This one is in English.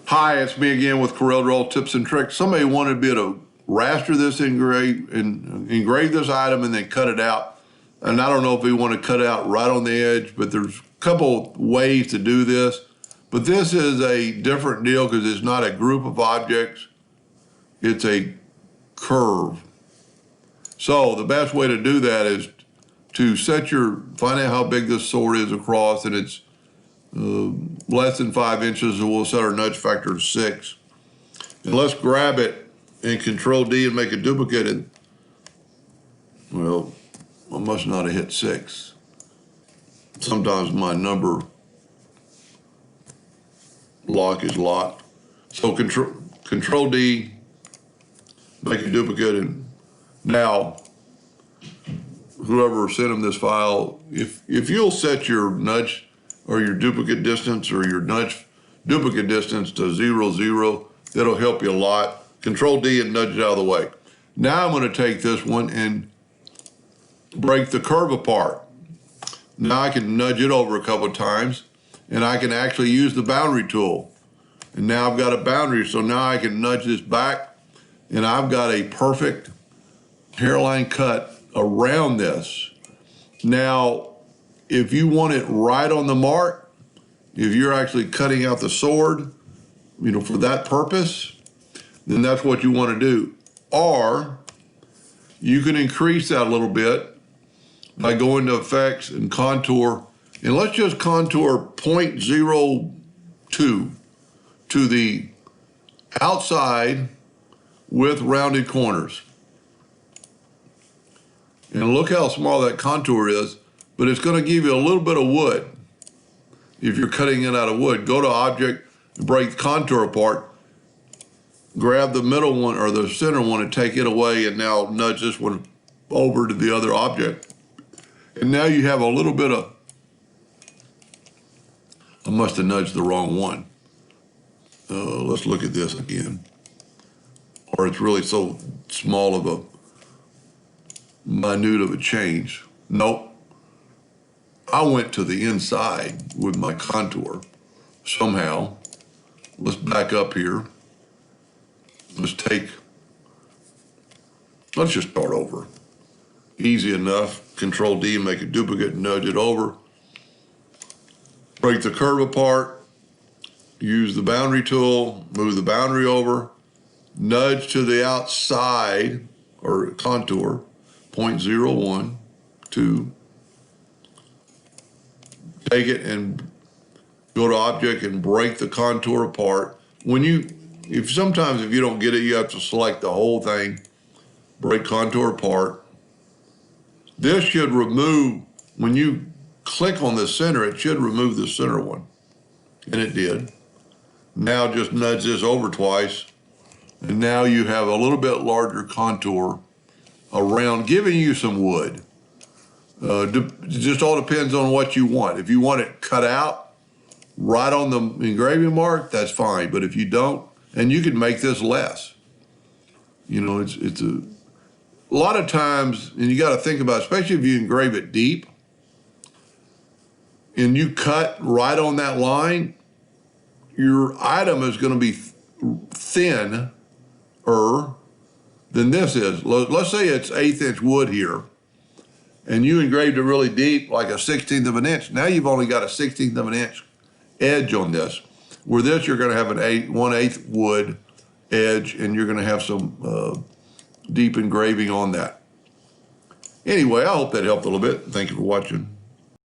Hi, it's me again with Corel Draw Tips and Tricks. Somebody wanted to be able to raster this engrave this item and then cut it out. And I don't know if we want to cut it out right on the edge, but there's a couple ways to do this. But this is a different deal because it's not a group of objects. It's a curve. So the best way to do that is to find out how big this sword is across, and it's less than 5 inches, and we'll set our nudge factor to 6. And let's grab it and Control D and make a duplicate. And well, I must not have hit 6. Sometimes my number lock is locked. So Control D, make a duplicate, and now whoever sent him this file, if you'll set your nudge or your duplicate distance or your nudge duplicate distance to 0, 0, that'll help you a lot. Control D and nudge it out of the way. Now I'm going to take this one and break the curve apart. Now I can nudge it over a couple of times, and I can actually use the boundary tool. And now I've got a boundary, so now I can nudge this back, and I've got a perfect hairline cut around this. Now, if you want it right on the mark, if you're actually cutting out the sword, for that purpose, then that's what you want to do. Or you can increase that a little bit by going to Effects and Contour, and let's just contour 0.02 to the outside with rounded corners. And look how small that contour is, but it's going to give you a little bit of wood. If you're cutting it out of wood, go to Object, break the contour apart, grab the middle one or the center one and take it away, and now nudge this one over to the other object. And now you have a little bit of, I must have nudged the wrong one. Let's look at this again. Or it's really so small of a minute of a change. Nope. I went to the inside with my contour somehow. Let's back up here. Let's just start over. Easy enough. Control D, make a duplicate, nudge it over. Break the curve apart. Use the boundary tool, move the boundary over. Nudge to the outside, or contour, 0.01, 2. Take it and go to Object and break the contour apart. Sometimes if you don't get it, you have to select the whole thing, break contour apart. This should remove, when you click on the center, it should remove the center one, and it did. Now just nudge this over twice, and now you have a little bit larger contour around, giving you some wood. It just all depends on what you want. If you want it cut out right on the engraving mark, that's fine. But if you don't, and you can make this less. It's a lot of times, and you got to think about, especially if you engrave it deep, and you cut right on that line, your item is going to be thinner than this is. Let's say it's 1/8 inch wood here, and you engraved it really deep, like a 1/16 of an inch. Now you've only got a 1/16 of an inch edge on this. Where this, you're going to have an 1/8 wood edge, and you're going to have some deep engraving on that. Anyway, I hope that helped a little bit. Thank you for watching.